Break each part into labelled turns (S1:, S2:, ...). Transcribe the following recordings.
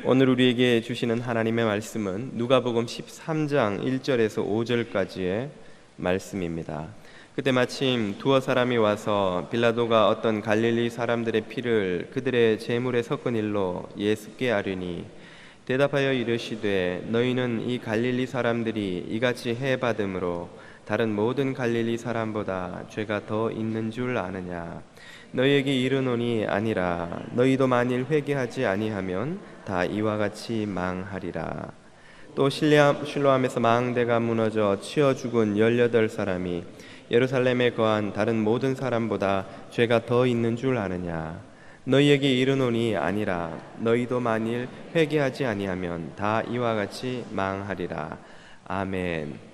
S1: 오늘 우리에게 주시는 하나님의 말씀은 누가복음 13장 1절에서 5절까지의 말씀입니다. 그때 마침 두어 사람이 와서 빌라도가 어떤 갈릴리 사람들의 피를 그들의 제물에 섞은 일로 예수께 아뢰니 대답하여 이르시되 너희는 이 갈릴리 사람들이 이같이 해받음으로 다른 모든 갈릴리 사람보다 죄가 더 있는 줄 아느냐? 너희에게 이르노니 아니라 너희도 만일 회개하지 아니하면 다 이와 같이 망하리라. 또 실로암에서 망대가 무너져 치어 죽은 18사람이 예루살렘에 거한 다른 모든 사람보다 죄가 더 있는 줄 아느냐? 너희에게 이르노니 아니라 너희도 만일 회개하지 아니하면 다 이와 같이 망하리라. 아멘.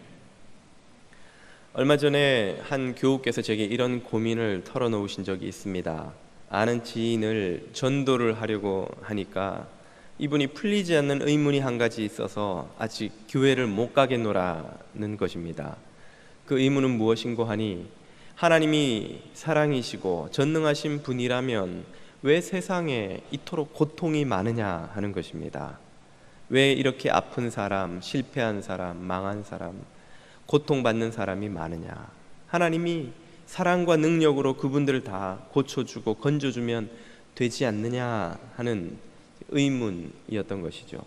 S1: 얼마 전에 한 교우께서 제게 이런 고민을 털어놓으신 적이 있습니다. 아는 지인을 전도를 하려고 하니까 이분이 풀리지 않는 의문이 한 가지 있어서 아직 교회를 못 가겠노라는 것입니다. 그 의문은 무엇인고 하니 하나님이 사랑이시고 전능하신 분이라면 왜 세상에 이토록 고통이 많으냐 하는 것입니다. 왜 이렇게 아픈 사람, 실패한 사람, 망한 사람, 고통받는 사람이 많으냐? 하나님이 사랑과 능력으로 그분들을 다 고쳐주고 건져주면 되지 않느냐 하는 의문이었던 것이죠.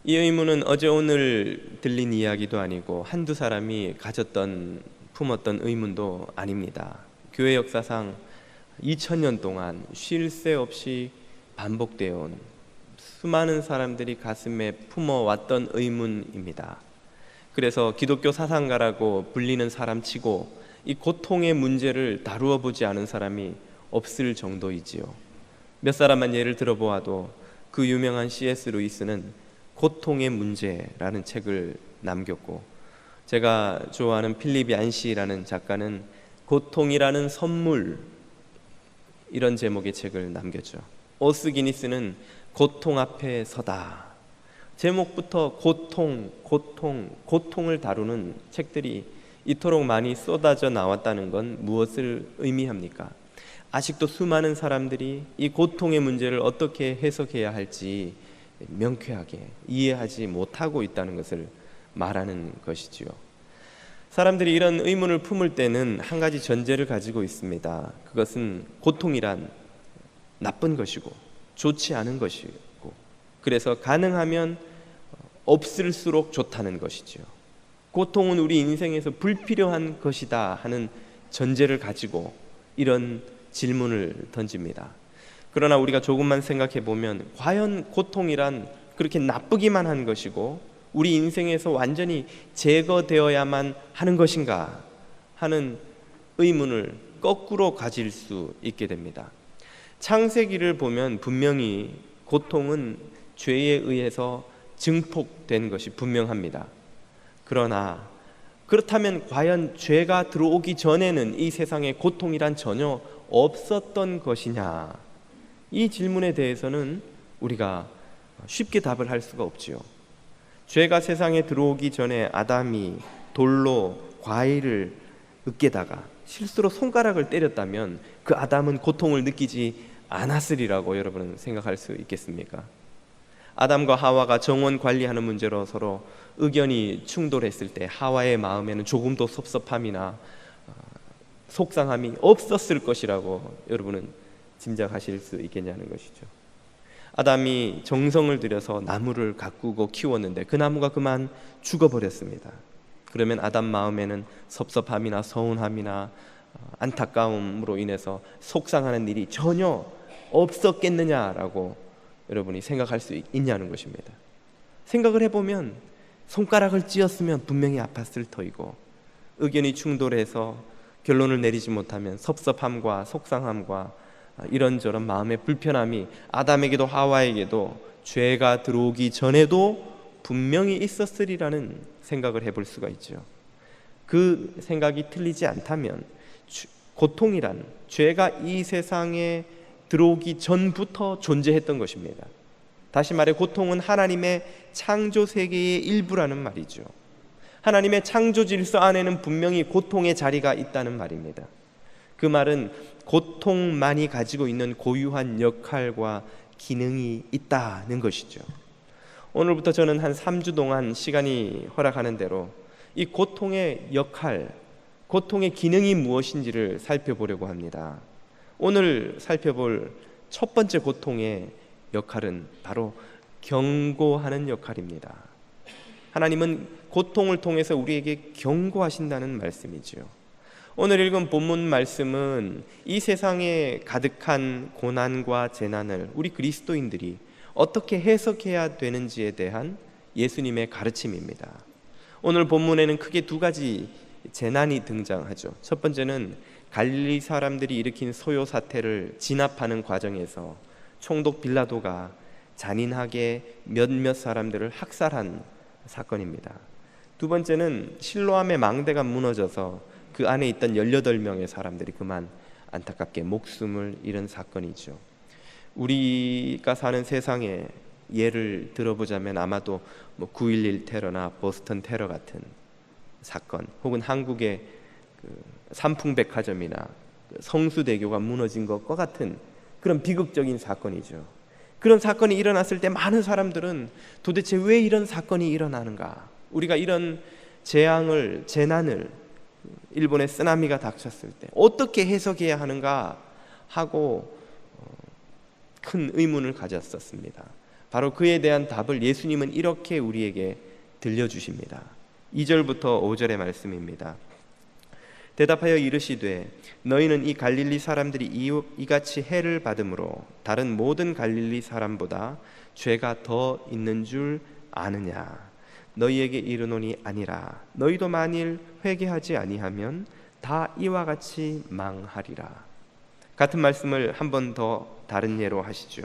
S1: 이 의문은 어제 오늘 들린 이야기도 아니고 한두 사람이 품었던 의문도 아닙니다. 교회 역사상 2000년 동안 쉴 새 없이 반복되어 온 수많은 사람들이 가슴에 품어왔던 의문입니다. 그래서 기독교 사상가라고 불리는 사람치고 이 고통의 문제를 다루어 보지 않은 사람이 없을 정도이지요. 몇 사람만 예를 들어보아도 그 유명한 C.S. 루이스는 고통의 문제라는 책을 남겼고, 제가 좋아하는 필립 얀시라는 작가는 고통이라는 선물, 이런 제목의 책을 남겼죠. 오스 기니스는 고통 앞에 서다. 제목부터 고통을 다루는 책들이 이토록 많이 쏟아져 나왔다는 건 무엇을 의미합니까? 아직도 수많은 사람들이 이 고통의 문제를 어떻게 해석해야 할지 명쾌하게 이해하지 못하고 있다는 것을 말하는 것이지요. 사람들이 이런 의문을 품을 때는 한 가지 전제를 가지고 있습니다. 그것은 고통이란 나쁜 것이고 좋지 않은 것이고, 그래서 가능하면 없을수록 좋다는 것이죠. 고통은 우리 인생에서 불필요한 것이다 하는 전제를 가지고 이런 질문을 던집니다. 그러나 우리가 조금만 생각해 보면 과연 고통이란 그렇게 나쁘기만 한 것이고 우리 인생에서 완전히 제거되어야만 하는 것인가 하는 의문을 거꾸로 가질 수 있게 됩니다. 창세기를 보면 분명히 고통은 죄에 의해서 증폭된 것이 분명합니다. 그러나 그렇다면 과연 죄가 들어오기 전에는 이 세상에 고통이란 전혀 없었던 것이냐? 이 질문에 대해서는 우리가 쉽게 답을 할 수가 없지요. 죄가 세상에 들어오기 전에 아담이 돌로 과일을 으깨다가 실수로 손가락을 때렸다면 그 아담은 고통을 느끼지 않았으리라고 여러분은 생각할 수 있겠습니까? 아담과 하와가 정원 관리하는 문제로 서로 의견이 충돌했을 때 하와의 마음에는 조금도 섭섭함이나 속상함이 없었을 것이라고 여러분은 짐작하실 수 있겠냐는 것이죠. 아담이 정성을 들여서 나무를 가꾸고 키웠는데 그 나무가 그만 죽어버렸습니다. 그러면 아담 마음에는 섭섭함이나 서운함이나 안타까움으로 인해서 속상하는 일이 전혀 없었겠느냐라고 여러분이 생각할 수 있냐는 것입니다. 생각을 해보면 손가락을 찧었으면 분명히 아팠을 터이고, 의견이 충돌해서 결론을 내리지 못하면 섭섭함과 속상함과 이런저런 마음의 불편함이 아담에게도 하와에게도 죄가 들어오기 전에도 분명히 있었으리라는 생각을 해볼 수가 있죠. 그 생각이 틀리지 않다면 고통이란 죄가 이 세상에 들어오기 전부터 존재했던 것입니다. 다시 말해 고통은 하나님의 창조 세계의 일부라는 말이죠. 하나님의 창조 질서 안에는 분명히 고통의 자리가 있다는 말입니다. 그 말은 고통만이 가지고 있는 고유한 역할과 기능이 있다는 것이죠. 오늘부터 저는 한 3주 동안 시간이 허락하는 대로 이 고통의 역할, 고통의 기능이 무엇인지를 살펴보려고 합니다. 오늘 살펴볼 첫 번째 고통의 역할은 바로 경고하는 역할입니다. 하나님은 고통을 통해서 우리에게 경고하신다는 말씀이죠. 오늘 읽은 본문 말씀은 이 세상에 가득한 고난과 재난을 우리 그리스도인들이 어떻게 해석해야 되는지에 대한 예수님의 가르침입니다. 오늘 본문에는 크게 두 가지 재난이 등장하죠. 첫 번째는 갈릴리 사람들이 일으킨 소요 사태를 진압하는 과정에서 총독 빌라도가 잔인하게 몇몇 사람들을 학살한 사건입니다. 두 번째는 실로암의 망대가 무너져서 그 안에 있던 18명의 사람들이 그만 안타깝게 목숨을 잃은 사건이죠. 우리가 사는 세상에 예를 들어보자면 아마도 9.11 테러나 보스턴 테러 같은 사건, 혹은 한국의 삼풍백화점이나 성수대교가 무너진 것과 같은 그런 비극적인 사건이죠. 그런 사건이 일어났을 때 많은 사람들은 도대체 왜 이런 사건이 일어나는가, 우리가 이런 재난을, 일본의 쓰나미가 닥쳤을 때 어떻게 해석해야 하는가 하고 큰 의문을 가졌었습니다. 바로 그에 대한 답을 예수님은 이렇게 우리에게 들려주십니다. 2절부터 5절의 말씀입니다. 대답하여 이르시되 너희는 이 갈릴리 사람들이 이같이 해를 받음으로 다른 모든 갈릴리 사람보다 죄가 더 있는 줄 아느냐? 너희에게 이르노니 아니라. 너희도 만일 회개하지 아니하면 다 이와 같이 망하리라. 같은 말씀을 한 번 더 다른 예로 하시죠.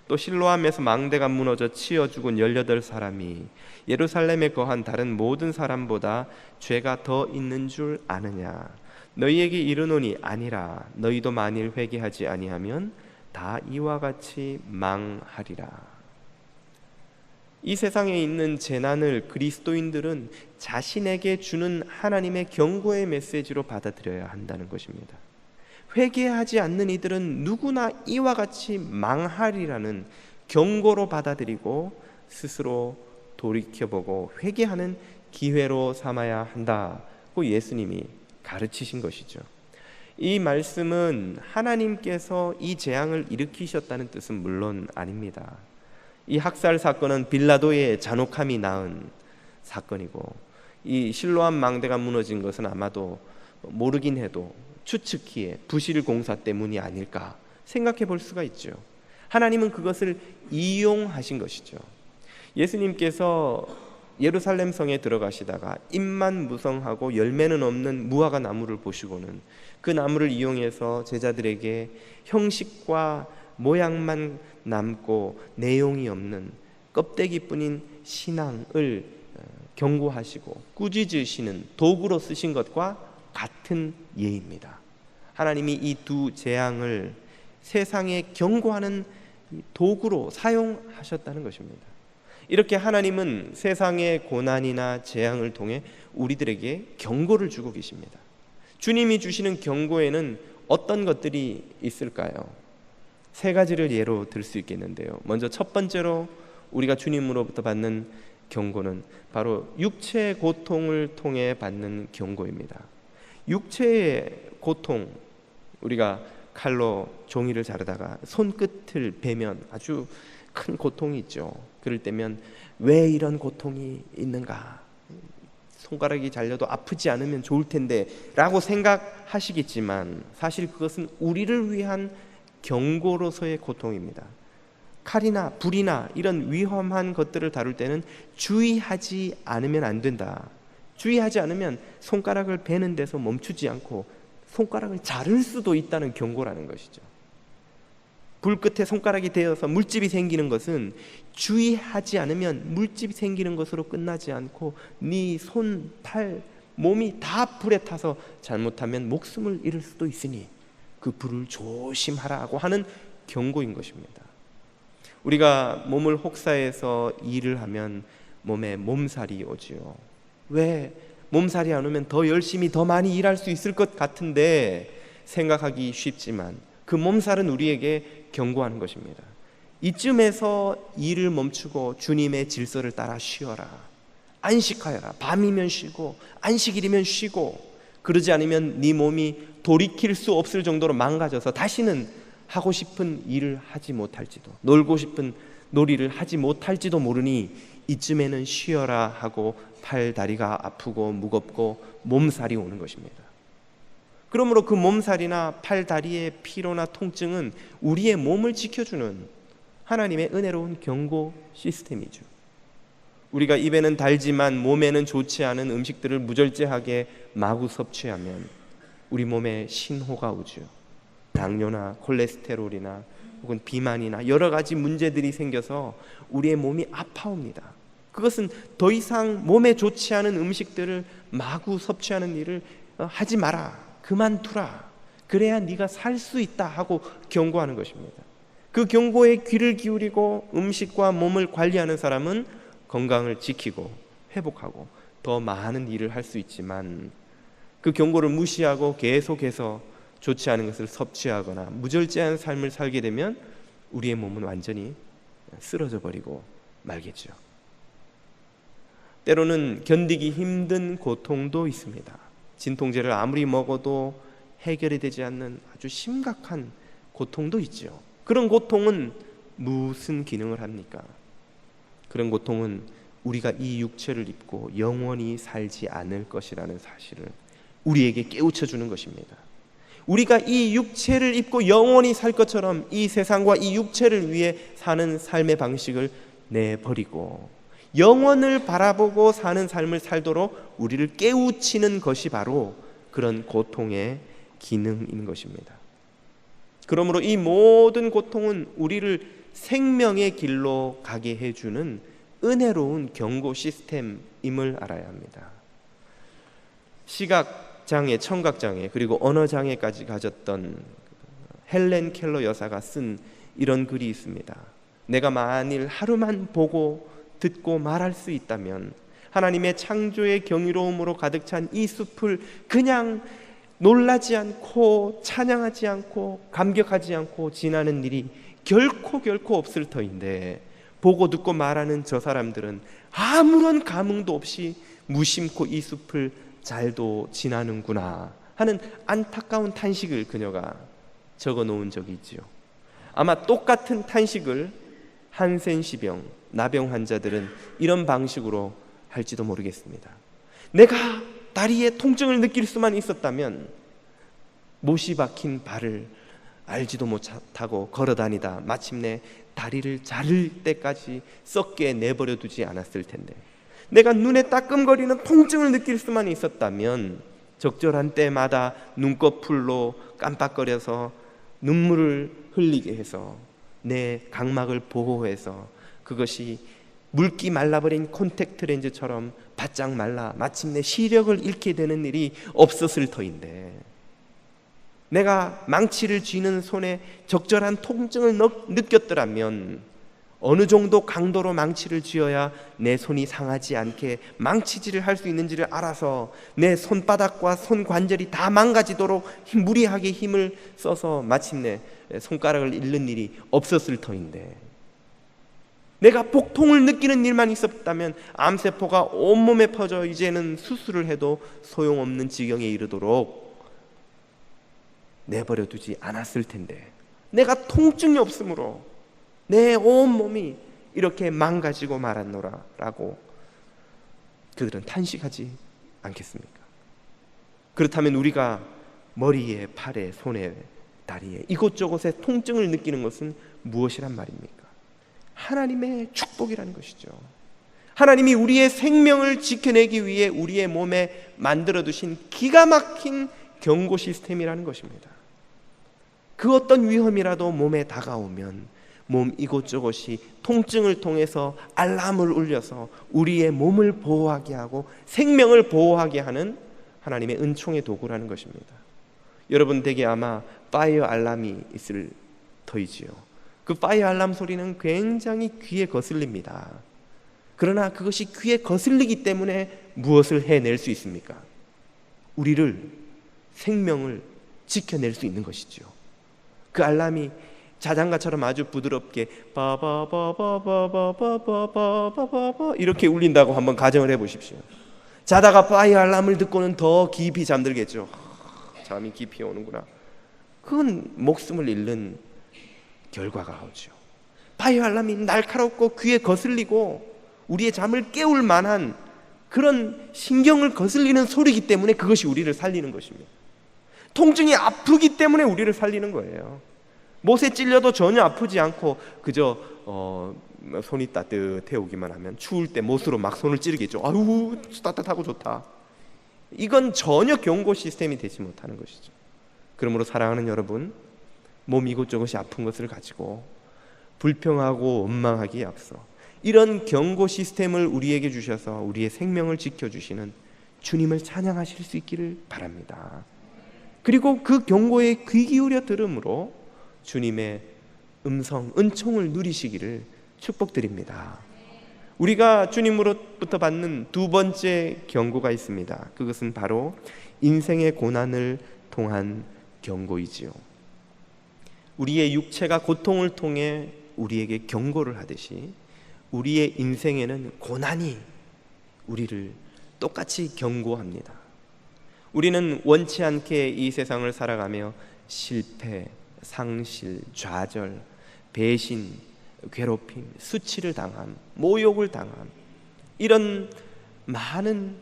S1: 또 실로암에서 망대가 무너져 치여 죽은 18사람이 예루살렘에 거한 다른 모든 사람보다 죄가 더 있는 줄 아느냐? 너희에게 이르노니 아니라. 너희도 만일 회개하지 아니하면 다 이와 같이 망하리라. 이 세상에 있는 재난을 그리스도인들은 자신에게 주는 하나님의 경고의 메시지로 받아들여야 한다는 것입니다. 회개하지 않는 이들은 누구나 이와 같이 망하리라는 경고로 받아들이고 스스로 돌이켜보고 회개하는 기회로 삼아야 한다고 예수님이 가르치신 것이죠. 이 말씀은 하나님께서 이 재앙을 일으키셨다는 뜻은 물론 아닙니다. 이 학살 사건은 빌라도의 잔혹함이 낳은 사건이고, 이 실로암 망대가 무너진 것은 아마도 모르긴 해도 추측기에 부실 공사 때문이 아닐까 생각해 볼 수가 있죠. 하나님은 그것을 이용하신 것이죠. 예수님께서 예루살렘 성에 들어가시다가 잎만 무성하고 열매는 없는 무화과 나무를 보시고는 그 나무를 이용해서 제자들에게 형식과 모양만 남고 내용이 없는 껍데기뿐인 신앙을 경고하시고 꾸짖으시는 도구로 쓰신 것과 같은 예입니다. 하나님이 이 두 재앙을 세상에 경고하는 도구로 사용하셨다는 것입니다. 이렇게 하나님은 세상의 고난이나 재앙을 통해 우리들에게 경고를 주고 계십니다. 주님이 주시는 경고에는 어떤 것들이 있을까요? 세 가지를 예로 들 수 있겠는데요. 먼저 첫 번째로 우리가 주님으로부터 받는 경고는 바로 육체의 고통을 통해 받는 경고입니다. 육체의 고통, 우리가 칼로 종이를 자르다가 손끝을 베면 아주 큰 고통이 있죠. 그럴 때면 왜 이런 고통이 있는가? 손가락이 잘려도 아프지 않으면 좋을 텐데 라고 생각하시겠지만 사실 그것은 우리를 위한 경고로서의 고통입니다. 칼이나 불이나 이런 위험한 것들을 다룰 때는 주의하지 않으면 안 된다. 주의하지 않으면 손가락을 베는 데서 멈추지 않고 손가락을 자를 수도 있다는 경고라는 것이죠. 불 끝에 손가락이 대어서 물집이 생기는 것은 주의하지 않으면 물집이 생기는 것으로 끝나지 않고 네 손, 팔, 몸이 다 불에 타서 잘못하면 목숨을 잃을 수도 있으니 그 불을 조심하라고 하는 경고인 것입니다. 우리가 몸을 혹사해서 일을 하면 몸에 몸살이 오지요. 왜 몸살이 안 오면 더 열심히 더 많이 일할 수 있을 것 같은데 생각하기 쉽지만 그 몸살은 우리에게 경고하는 것입니다. 이쯤에서 일을 멈추고 주님의 질서를 따라 쉬어라. 안식하여라. 밤이면 쉬고 안식일이면 쉬고, 그러지 않으면 네 몸이 돌이킬 수 없을 정도로 망가져서 다시는 하고 싶은 일을 하지 못할지도, 놀고 싶은 놀이를 하지 못할지도 모르니 이쯤에는 쉬어라 하고 팔 다리가 아프고 무겁고 몸살이 오는 것입니다. 그러므로 그 몸살이나 팔 다리의 피로나 통증은 우리의 몸을 지켜주는 하나님의 은혜로운 경고 시스템이죠. 우리가 입에는 달지만 몸에는 좋지 않은 음식들을 무절제하게 마구 섭취하면 우리 몸에 신호가 오죠. 당뇨나 콜레스테롤이나 혹은 비만이나 여러 가지 문제들이 생겨서 우리의 몸이 아파옵니다. 그것은 더 이상 몸에 좋지 않은 음식들을 마구 섭취하는 일을 하지 마라, 그만두라, 그래야 네가 살 수 있다 하고 경고하는 것입니다. 그 경고에 귀를 기울이고 음식과 몸을 관리하는 사람은 건강을 지키고 회복하고 더 많은 일을 할 수 있지만, 그 경고를 무시하고 계속해서 좋지 않은 것을 섭취하거나 무절제한 삶을 살게 되면 우리의 몸은 완전히 쓰러져 버리고 말겠죠. 때로는 견디기 힘든 고통도 있습니다. 진통제를 아무리 먹어도 해결이 되지 않는 아주 심각한 고통도 있죠. 그런 고통은 무슨 기능을 합니까? 그런 고통은 우리가 이 육체를 입고 영원히 살지 않을 것이라는 사실을 우리에게 깨우쳐 주는 것입니다. 우리가 이 육체를 입고 영원히 살 것처럼 이 세상과 이 육체를 위해 사는 삶의 방식을 내버리고 영원을 바라보고 사는 삶을 살도록 우리를 깨우치는 것이 바로 그런 고통의 기능인 것입니다. 그러므로 이 모든 고통은 우리를 생명의 길로 가게 해주는 은혜로운 경고 시스템임을 알아야 합니다. 시각장애, 청각장애, 그리고 언어장애까지 가졌던 헬렌 켈러 여사가 쓴 이런 글이 있습니다. 내가 만일 하루만 보고 듣고 말할 수 있다면 하나님의 창조의 경이로움으로 가득 찬 이 숲을 그냥 놀라지 않고 찬양하지 않고 감격하지 않고 지나는 일이 결코 없을 터인데, 보고 듣고 말하는 저 사람들은 아무런 감흥도 없이 무심코 이 숲을 잘도 지나는구나 하는 안타까운 탄식을 그녀가 적어 놓은 적이 있지요. 아마 똑같은 탄식을 한센시병, 나병 환자들은 이런 방식으로 할지도 모르겠습니다. 내가 다리에 통증을 느낄 수만 있었다면 못이 박힌 발을 알지도 못하고 걸어다니다 마침내 다리를 자를 때까지 썩게 내버려 두지 않았을 텐데, 내가 눈에 따끔거리는 통증을 느낄 수만 있었다면 적절한 때마다 눈꺼풀로 깜빡거려서 눈물을 흘리게 해서 내 각막을 보호해서 그것이 물기 말라버린 콘택트 렌즈처럼 바짝 말라 마침내 시력을 잃게 되는 일이 없었을 터인데, 내가 망치를 쥐는 손에 적절한 통증을 느꼈더라면 어느 정도 강도로 망치를 쥐어야 내 손이 상하지 않게 망치질을 할 수 있는지를 알아서 내 손바닥과 손관절이 다 망가지도록 무리하게 힘을 써서 마침내 손가락을 잃는 일이 없었을 터인데, 내가 복통을 느끼는 일만 있었다면 암세포가 온몸에 퍼져 이제는 수술을 해도 소용없는 지경에 이르도록 내버려 두지 않았을 텐데, 내가 통증이 없으므로 내 온몸이 이렇게 망가지고 말았노라 라고 그들은 탄식하지 않겠습니까? 그렇다면 우리가 머리에, 팔에, 손에, 다리에 이곳저곳에 통증을 느끼는 것은 무엇이란 말입니까? 하나님의 축복이라는 것이죠. 하나님이 우리의 생명을 지켜내기 위해 우리의 몸에 만들어 두신 기가 막힌 경고 시스템이라는 것입니다. 그 어떤 위험이라도 몸에 다가오면 몸 이곳저곳이 통증을 통해서 알람을 울려서 우리의 몸을 보호하게 하고 생명을 보호하게 하는 하나님의 은총의 도구라는 것입니다. 여러분 댁에 아마 파이어 알람이 있을 터이지요. 그 파이어 알람 소리는 굉장히 귀에 거슬립니다. 그러나 그것이 귀에 거슬리기 때문에 무엇을 해낼 수 있습니까? 우리를, 생명을 지켜낼 수 있는 것이죠. 그 알람이 자장가처럼 아주 부드럽게 바바바바바바바바바바 이렇게 울린다고 한번 가정을 해보십시오. 자다가 파이어 알람을 듣고는 더 깊이 잠들겠죠. 잠이 깊이 오는구나. 그건 목숨을 잃는 결과가 오죠. 파이어 알람이 날카롭고 귀에 거슬리고 우리의 잠을 깨울 만한 그런 신경을 거슬리는 소리이기 때문에 그것이 우리를 살리는 것입니다. 통증이 아프기 때문에 우리를 살리는 거예요. 못에 찔려도 전혀 아프지 않고 그저 손이 따뜻해 오기만 하면 추울 때 못으로 막 손을 찌르겠죠. 아유 따뜻하고 좋다. 이건 전혀 경고 시스템이 되지 못하는 것이죠. 그러므로 사랑하는 여러분, 몸 이곳저곳이 아픈 것을 가지고 불평하고 원망하기에 앞서 이런 경고 시스템을 우리에게 주셔서 우리의 생명을 지켜주시는 주님을 찬양하실 수 있기를 바랍니다. 그리고 그 경고에 귀 기울여 들음으로 주님의 음성, 은총을 누리시기를 축복드립니다. 우리가 주님으로부터 받는 두 번째 경고가 있습니다. 그것은 바로 인생의 고난을 통한 경고이지요. 우리의 육체가 고통을 통해 우리에게 경고를 하듯이 우리의 인생에는 고난이 우리를 똑같이 경고합니다. 우리는 원치 않게 이 세상을 살아가며 실패, 상실, 좌절, 배신, 괴롭힘, 수치를 당함, 모욕을 당함, 이런 많은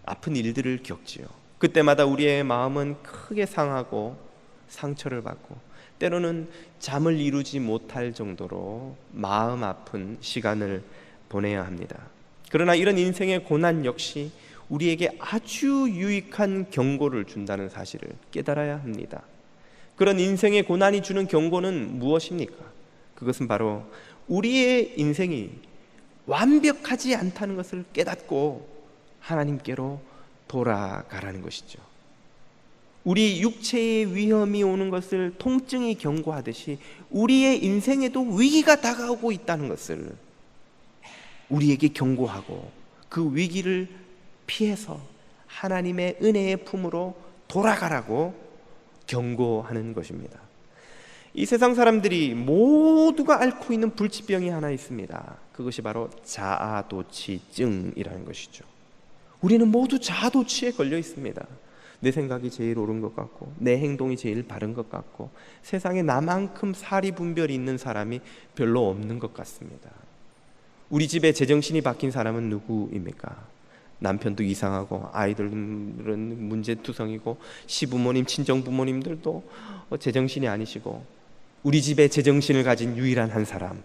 S1: 아픈 일들을 겪지요. 그때마다 우리의 마음은 크게 상하고 상처를 받고 때로는 잠을 이루지 못할 정도로 마음 아픈 시간을 보내야 합니다. 그러나 이런 인생의 고난 역시 우리에게 아주 유익한 경고를 준다는 사실을 깨달아야 합니다. 그런 인생의 고난이 주는 경고는 무엇입니까? 그것은 바로 우리의 인생이 완벽하지 않다는 것을 깨닫고 하나님께로 돌아가라는 것이죠. 우리 육체의 위험이 오는 것을 통증이 경고하듯이 우리의 인생에도 위기가 다가오고 있다는 것을 우리에게 경고하고 그 위기를 피해서 하나님의 은혜의 품으로 돌아가라고 경고하는 것입니다. 이 세상 사람들이 모두가 앓고 있는 불치병이 하나 있습니다. 그것이 바로 자아도취증이라는 것이죠. 우리는 모두 자아도취에 걸려 있습니다. 내 생각이 제일 옳은 것 같고 내 행동이 제일 바른 것 같고 세상에 나만큼 사리분별이 있는 사람이 별로 없는 것 같습니다. 우리 집에 제정신이 박힌 사람은 누구입니까? 남편도 이상하고 아이들은 문제투성이고 시부모님, 친정부모님들도 제정신이 아니시고 우리 집에 제정신을 가진 유일한 한 사람,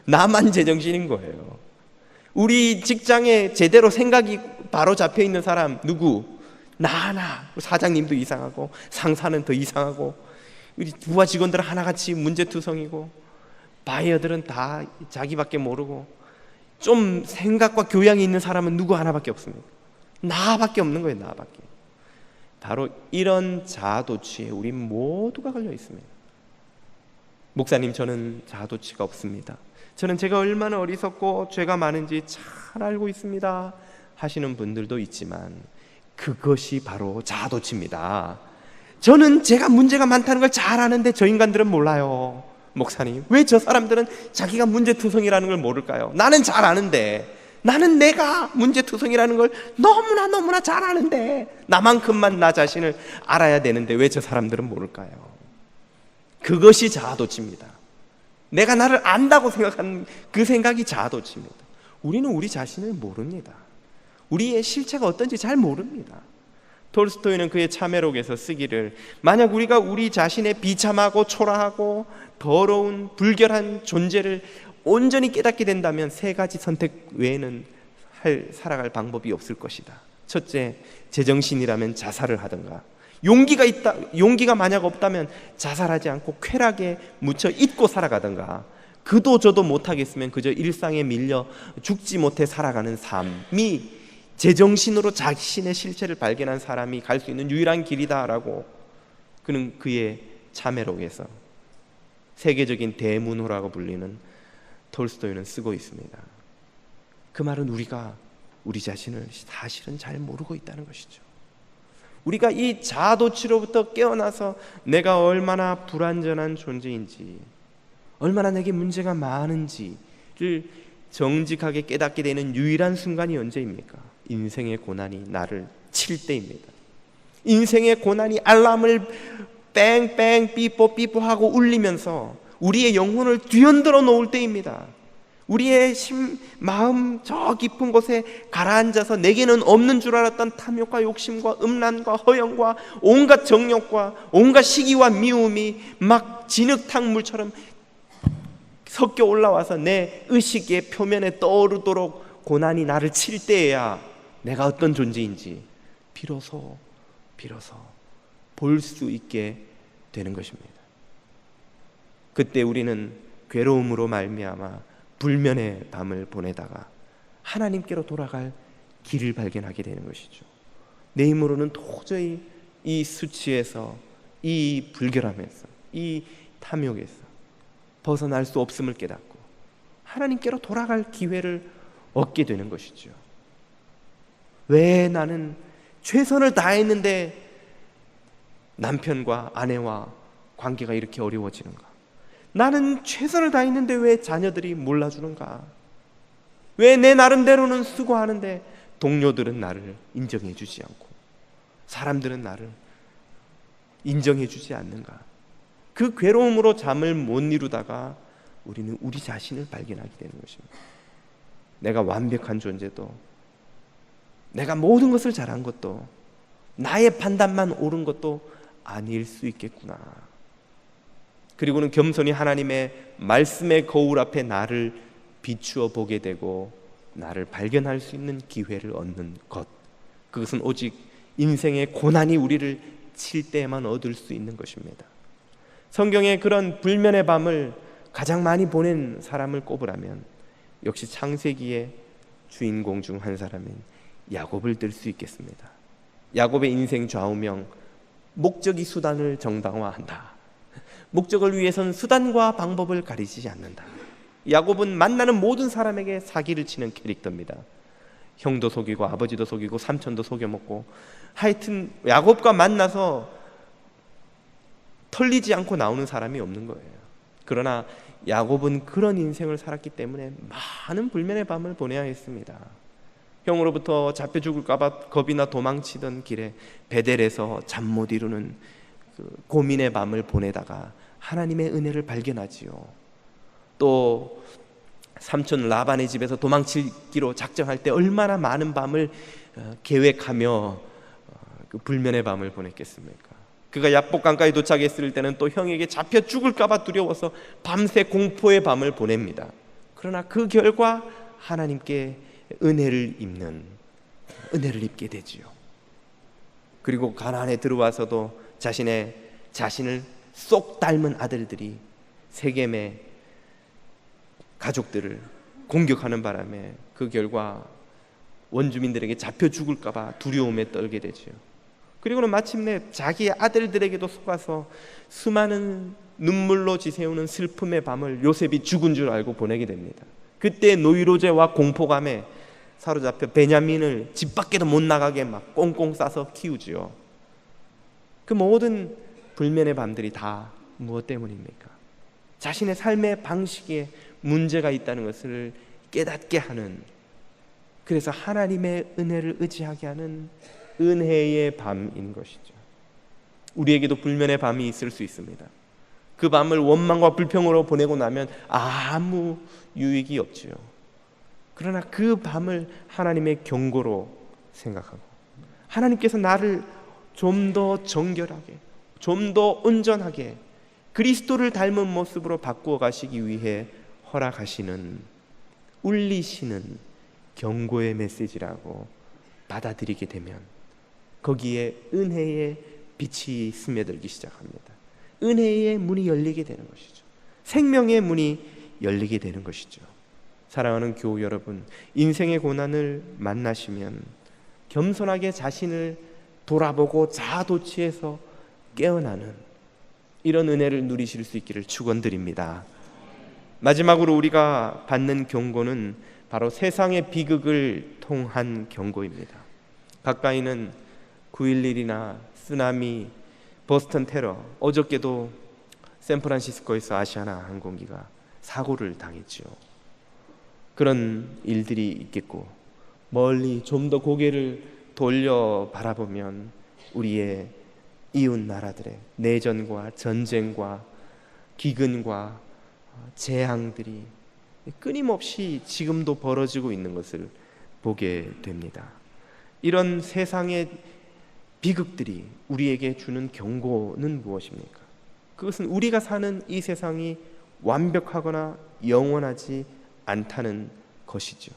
S1: 나만 제정신인 거예요. 우리 직장에 제대로 생각이 바로 잡혀 있는 사람 누구? 나. 사장님도 이상하고 상사는 더 이상하고 우리 부하 직원들은 하나같이 문제투성이고 바이어들은 다 자기밖에 모르고 좀 생각과 교양이 있는 사람은 누구 하나밖에 없습니다. 나밖에 없는 거예요. 나밖에. 바로 이런 자아도취에 우리 모두가 걸려 있습니다. 목사님, 저는 자아도취가 없습니다. 저는 제가 얼마나 어리석고 죄가 많은지 잘 알고 있습니다 하시는 분들도 있지만 그것이 바로 자아도취입니다. 저는 제가 문제가 많다는 걸 잘 아는데 저 인간들은 몰라요. 목사님, 왜 저 사람들은 자기가 문제투성이라는 걸 모를까요? 나는 잘 아는데, 나는 내가 문제투성이라는 걸 너무나 잘 아는데 나만큼만 나 자신을 알아야 되는데 왜 저 사람들은 모를까요? 그것이 자아도취입니다. 내가 나를 안다고 생각하는 그 생각이 자아도취입니다. 우리는 우리 자신을 모릅니다. 우리의 실체가 어떤지 잘 모릅니다. 톨스토이는 그의 참회록에서 쓰기를, 만약 우리가 우리 자신의 비참하고 초라하고 더러운 불결한 존재를 온전히 깨닫게 된다면 세 가지 선택 외에는 살아갈 방법이 없을 것이다. 첫째, 제정신이라면 자살을 하든가, 용기가 만약 없다면 자살하지 않고 쾌락에 묻혀 잊고 살아가든가, 그도 저도 못하겠으면 그저 일상에 밀려 죽지 못해 살아가는 삶이 제정신으로 자신의 실체를 발견한 사람이 갈 수 있는 유일한 길이다라고 그는 그의 참회록에서 세계적인 대문호라고 불리는 톨스토이는 쓰고 있습니다. 그 말은 우리가 우리 자신을 사실은 잘 모르고 있다는 것이죠. 우리가 이 자아도취로부터 깨어나서 내가 얼마나 불완전한 존재인지, 얼마나 내게 문제가 많은지를 정직하게 깨닫게 되는 유일한 순간이 언제입니까? 인생의 고난이 나를 칠 때입니다. 인생의 고난이 알람을 뺑뺑 삐뽀 삐뽀 하고 울리면서 우리의 영혼을 뒤흔들어 놓을 때입니다. 우리의 마음 저 깊은 곳에 가라앉아서 내게는 없는 줄 알았던 탐욕과 욕심과 음란과 허영과 온갖 정욕과 온갖 시기와 미움이 막 진흙탕물처럼 섞여 올라와서 내 의식의 표면에 떠오르도록 고난이 나를 칠 때에야 내가 어떤 존재인지 비로소 볼 수 있게 되는 것입니다. 그때 우리는 괴로움으로 말미암아 불면의 밤을 보내다가 하나님께로 돌아갈 길을 발견하게 되는 것이죠. 내 힘으로는 도저히 이 수치에서, 이 불결함에서, 이 탐욕에서 벗어날 수 없음을 깨닫고 하나님께로 돌아갈 기회를 얻게 되는 것이죠. 왜 나는 최선을 다했는데 남편과 아내와 관계가 이렇게 어려워지는가? 나는 최선을 다했는데 왜 자녀들이 몰라주는가? 왜 내 나름대로는 수고하는데 동료들은 나를 인정해 주지 않고 사람들은 나를 인정해 주지 않는가? 그 괴로움으로 잠을 못 이루다가 우리는 우리 자신을 발견하게 되는 것입니다. 내가 완벽한 존재도, 내가 모든 것을 잘한 것도, 나의 판단만 옳은 것도 아닐 수 있겠구나. 그리고는 겸손히 하나님의 말씀의 거울 앞에 나를 비추어 보게 되고 나를 발견할 수 있는 기회를 얻는 것, 그것은 오직 인생의 고난이 우리를 칠 때에만 얻을 수 있는 것입니다. 성경에 그런 불면의 밤을 가장 많이 보낸 사람을 꼽으라면 역시 창세기의 주인공 중 한 사람인 야곱을 들 수 있겠습니다. 야곱의 인생 좌우명, 목적이 수단을 정당화한다. 목적을 위해서는 수단과 방법을 가리지 않는다. 야곱은 만나는 모든 사람에게 사기를 치는 캐릭터입니다. 형도 속이고 아버지도 속이고 삼촌도 속여먹고, 하여튼 야곱과 만나서 털리지 않고 나오는 사람이 없는 거예요. 그러나 야곱은 그런 인생을 살았기 때문에 많은 불면의 밤을 보내야 했습니다. 형으로부터 잡혀 죽을까 봐 겁이나 도망치던 길에 베델에서 잠 못 이루는 그 고민의 밤을 보내다가 하나님의 은혜를 발견하지요. 또 삼촌 라반의 집에서 도망치기로 작정할 때 얼마나 많은 밤을 계획하며 그 불면의 밤을 보냈겠습니까? 그가 야복강가에 도착했을 때는 또 형에게 잡혀 죽을까 봐 두려워서 밤새 공포의 밤을 보냅니다. 그러나 그 결과 하나님께 은혜를 입게 되지요. 그리고 가나안에 들어와서도 자신을 쏙 닮은 아들들이 세겜의 가족들을 공격하는 바람에 그 결과 원주민들에게 잡혀 죽을까 봐 두려움에 떨게 되지요. 그리고는 마침내 자기의 아들들에게도 속아서 수많은 눈물로 지새우는 슬픔의 밤을 요셉이 죽은 줄 알고 보내게 됩니다. 그때 노이로제와 공포감에 사로잡혀 베냐민을 집 밖에도 못 나가게 막 꽁꽁 싸서 키우지요. 그 모든 불면의 밤들이 다 무엇 때문입니까? 자신의 삶의 방식에 문제가 있다는 것을 깨닫게 하는, 그래서 하나님의 은혜를 의지하게 하는 은혜의 밤인 것이죠. 우리에게도 불면의 밤이 있을 수 있습니다. 그 밤을 원망과 불평으로 보내고 나면 아무 유익이 없지요. 그러나 그 밤을 하나님의 경고로 생각하고 하나님께서 나를 좀 더 정결하게, 좀 더 온전하게 그리스도를 닮은 모습으로 바꾸어 가시기 위해 허락하시는, 울리시는 경고의 메시지라고 받아들이게 되면 거기에 은혜의 빛이 스며들기 시작합니다. 은혜의 문이 열리게 되는 것이죠. 생명의 문이 열리게 되는 것이죠. 사랑하는 교우 여러분, 인생의 고난을 만나시면 겸손하게 자신을 돌아보고 자아도취해서 깨어나는 이런 은혜를 누리실 수 있기를 축원드립니다. 마지막으로 우리가 받는 경고는 바로 세상의 비극을 통한 경고입니다. 가까이는 9.11이나 쓰나미, 보스턴 테러, 어저께도 샌프란시스코에서 아시아나 항공기가 사고를 당했죠. 그런 일들이 있겠고, 멀리 좀 더 고개를 돌려 바라보면 우리의 이웃 나라들의 내전과 전쟁과 기근과 재앙들이 끊임없이 지금도 벌어지고 있는 것을 보게 됩니다. 이런 세상의 비극들이 우리에게 주는 경고는 무엇입니까? 그것은 우리가 사는 이 세상이 완벽하거나 영원하지 않다는 것이죠.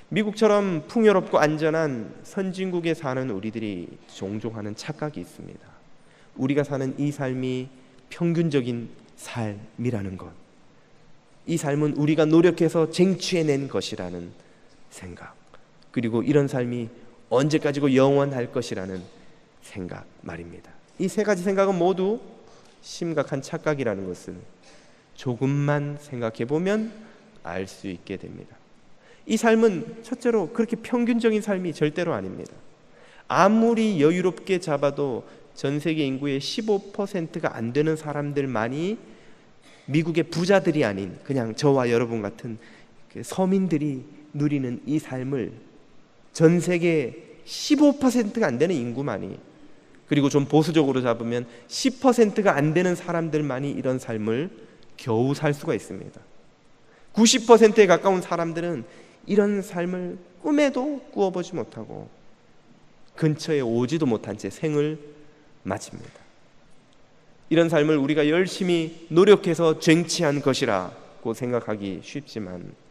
S1: 미국처럼 풍요롭고 안전한 선진국에 사는 우리들이 종종 하는 착각이 있습니다. 우리가 사는 이 삶이 평균적인 삶이라는 것, 이 삶은 우리가 노력해서 쟁취해낸 것이라는 생각, 그리고 이런 삶이 언제까지고 영원할 것이라는 생각 말입니다. 이 세 가지 생각은 모두 심각한 착각이라는 것을 조금만 생각해 보면 알 수 있게 됩니다. 이 삶은 첫째로 그렇게 평균적인 삶이 절대로 아닙니다. 아무리 여유롭게 잡아도 전 세계 인구의 15%가 안 되는 사람들만이 미국의 부자들이 아닌 그냥 저와 여러분 같은 서민들이 누리는 이 삶을 전 세계 15%가 안 되는 인구만이, 그리고 좀 보수적으로 잡으면 10%가 안 되는 사람들만이 이런 삶을 겨우 살 수가 있습니다. 90%에 가까운 사람들은 이런 삶을 꿈에도 꾸어보지 못하고 근처에 오지도 못한 채 생을 마칩니다. 이런 삶을 우리가 열심히 노력해서 쟁취한 것이라고 생각하기 쉽지만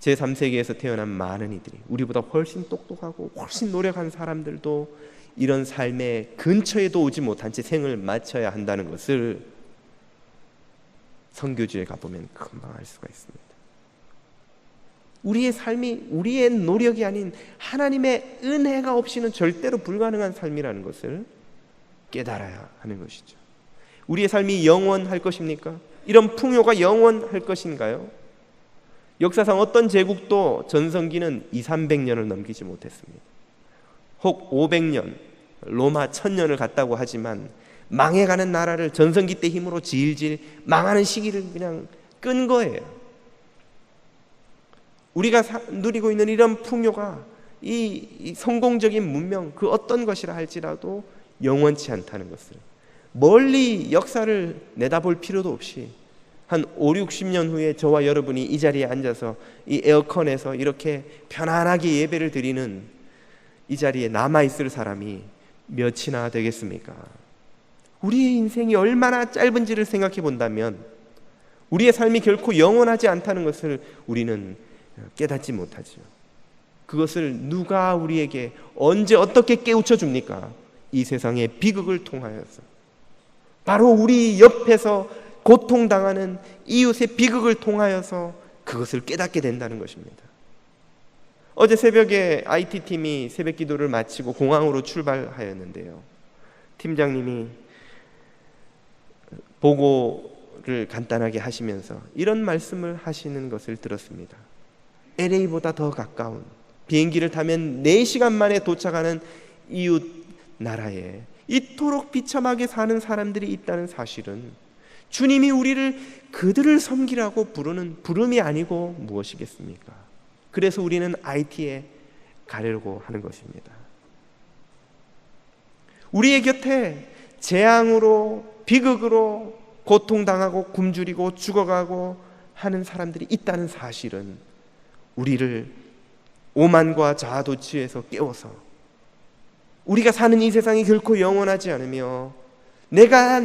S1: 제3세계에서 태어난 많은 이들이, 우리보다 훨씬 똑똑하고 훨씬 노력한 사람들도 이런 삶의 근처에도 오지 못한 채 생을 마쳐야 한다는 것을 선교지에 가보면 금방 알 수가 있습니다. 우리의 삶이 우리의 노력이 아닌 하나님의 은혜가 없이는 절대로 불가능한 삶이라는 것을 깨달아야 하는 것이죠. 우리의 삶이 영원할 것입니까? 이런 풍요가 영원할 것인가요? 역사상 어떤 제국도 전성기는 200~300년을 넘기지 못했습니다. 혹 500년, 로마 1000년을 갔다고 하지만 망해가는 나라를 전성기 때 힘으로 질질 망하는 시기를 그냥 끈 거예요. 우리가 누리고 있는 이런 풍요가 이 성공적인 문명 그 어떤 것이라 할지라도 영원치 않다는 것을 멀리 역사를 내다볼 필요도 없이 한 5~60년 후에 저와 여러분이 이 자리에 앉아서 이 에어컨에서 이렇게 편안하게 예배를 드리는 이 자리에 남아있을 사람이 몇이나 되겠습니까? 우리의 인생이 얼마나 짧은지를 생각해 본다면 우리의 삶이 결코 영원하지 않다는 것을 우리는 깨닫지 못하죠. 그것을 누가 우리에게 언제 어떻게 깨우쳐 줍니까? 이 세상의 비극을 통하여서, 바로 우리 옆에서 고통당하는 이웃의 비극을 통하여서 그것을 깨닫게 된다는 것입니다. 어제 새벽에 IT팀이 새벽 기도를 마치고 공항으로 출발하였는데요, 팀장님이 보고를 간단하게 하시면서 이런 말씀을 하시는 것을 들었습니다. LA보다 더 가까운, 비행기를 타면 4시간 만에 도착하는 이웃 나라에 이토록 비참하게 사는 사람들이 있다는 사실은 주님이 우리를 그들을 섬기라고 부르는 부름이 아니고 무엇이겠습니까? 그래서 우리는 IT에 가려고 하는 것입니다. 우리의 곁에 재앙으로, 비극으로 고통당하고 굶주리고 죽어가고 하는 사람들이 있다는 사실은 우리를 오만과 자아도취에서 깨워서 우리가 사는 이 세상이 결코 영원하지 않으며 내가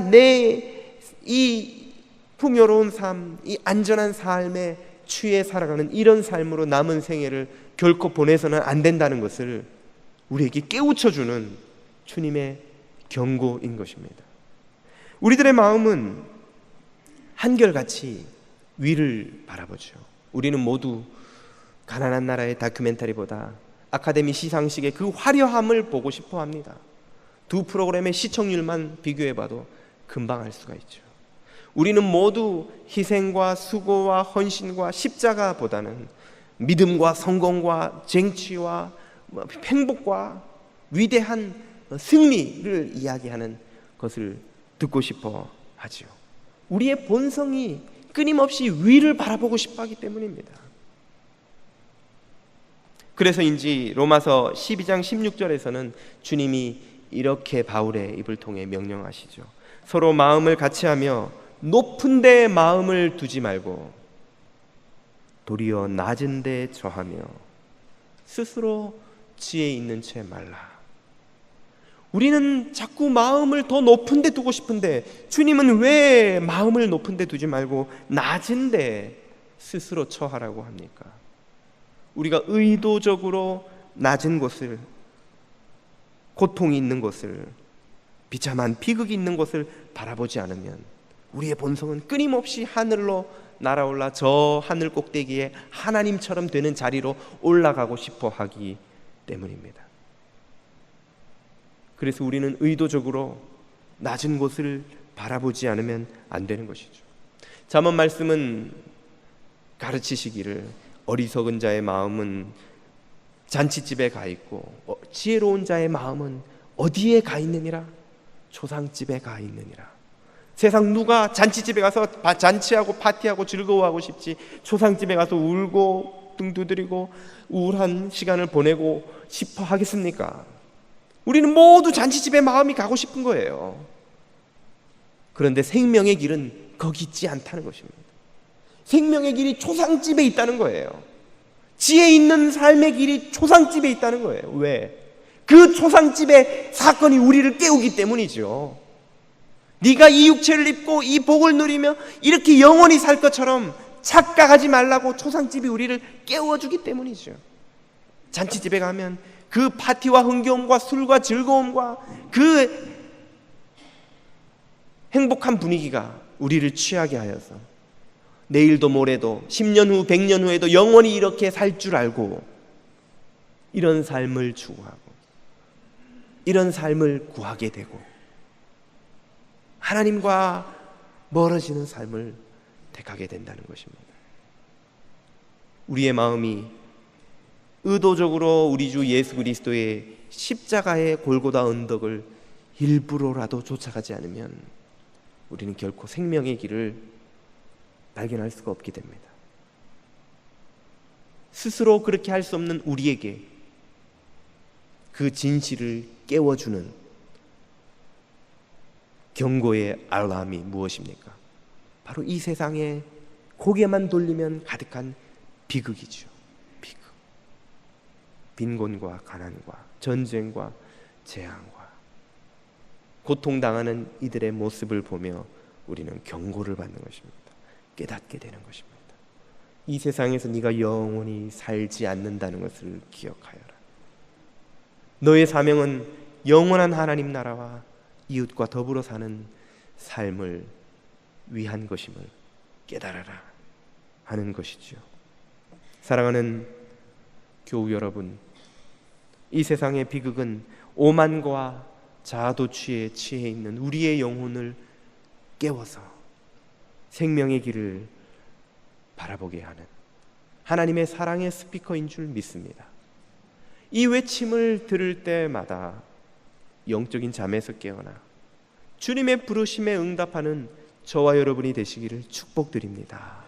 S1: 이 풍요로운 삶, 이 안전한 삶에 취해 살아가는 이런 삶으로 남은 생애를 결코 보내서는 안 된다는 것을 우리에게 깨우쳐주는 주님의 경고인 것입니다. 우리들의 마음은 한결같이 위를 바라보죠. 우리는 모두 가난한 나라의 다큐멘터리보다 아카데미 시상식의 그 화려함을 보고 싶어 합니다. 두 프로그램의 시청률만 비교해봐도 금방 알 수가 있죠. 우리는 모두 희생과 수고와 헌신과 십자가보다는 믿음과 성공과 쟁취와 행복과 위대한 승리를 이야기하는 것을 듣고 싶어 하지요. 우리의 본성이 끊임없이 위를 바라보고 싶어 하기 때문입니다. 그래서인지 로마서 12장 16절에서는 주님이 이렇게 바울의 입을 통해 명령하시죠. 서로 마음을 같이하며 높은 데 마음을 두지 말고 도리어 낮은 데 처하며 스스로 지혜 있는 채 말라. 우리는 자꾸 마음을 더 높은 데 두고 싶은데 주님은 왜 마음을 높은 데 두지 말고 낮은 데 스스로 처하라고 합니까? 우리가 의도적으로 낮은 곳을, 고통이 있는 곳을, 비참한 비극이 있는 곳을 바라보지 않으면 우리의 본성은 끊임없이 하늘로 날아올라 저 하늘 꼭대기에 하나님처럼 되는 자리로 올라가고 싶어 하기 때문입니다. 그래서 우리는 의도적으로 낮은 곳을 바라보지 않으면 안 되는 것이죠. 잠언 말씀은 가르치시기를 어리석은 자의 마음은 잔치집에 가 있고 지혜로운 자의 마음은 어디에 가 있느니라? 초상집에 가 있느니라. 세상 누가 잔치집에 가서 잔치하고 파티하고 즐거워하고 싶지 초상집에 가서 울고 등 두드리고 우울한 시간을 보내고 싶어 하겠습니까? 우리는 모두 잔치집에 마음이 가고 싶은 거예요. 그런데 생명의 길은 거기 있지 않다는 것입니다. 생명의 길이 초상집에 있다는 거예요. 지혜 있는 삶의 길이 초상집에 있다는 거예요. 왜? 그 초상집의 사건이 우리를 깨우기 때문이죠. 네가 이 육체를 입고 이 복을 누리며 이렇게 영원히 살 것처럼 착각하지 말라고 초상집이 우리를 깨워주기 때문이죠. 잔치집에 가면 그 파티와 흥겨움과 술과 즐거움과 그 행복한 분위기가 우리를 취하게 하여서 내일도 모레도 10년 후 100년 후에도 영원히 이렇게 살 줄 알고 이런 삶을 추구하고 이런 삶을 구하게 되고 하나님과 멀어지는 삶을 택하게 된다는 것입니다. 우리의 마음이 의도적으로 우리 주 예수 그리스도의 십자가의 골고다 언덕을 일부러라도 쫓아가지 않으면 우리는 결코 생명의 길을 발견할 수가 없게 됩니다. 스스로 그렇게 할 수 없는 우리에게 그 진실을 깨워주는 경고의 알람이 무엇입니까? 바로 이 세상에 고개만 돌리면 가득한 비극이죠. 비극. 빈곤과 가난과 전쟁과 재앙과 고통당하는 이들의 모습을 보며 우리는 경고를 받는 것입니다. 깨닫게 되는 것입니다. 이 세상에서 네가 영원히 살지 않는다는 것을 기억하여라. 너의 사명은 영원한 하나님 나라와 이웃과 더불어 사는 삶을 위한 것임을 깨달아라 하는 것이지요. 사랑하는 교우 여러분, 이 세상의 비극은 오만과 자아도취에 취해 있는 우리의 영혼을 깨워서 생명의 길을 바라보게 하는 하나님의 사랑의 스피커인 줄 믿습니다. 이 외침을 들을 때마다 영적인 잠에서 깨어나 주님의 부르심에 응답하는 저와 여러분이 되시기를 축복드립니다.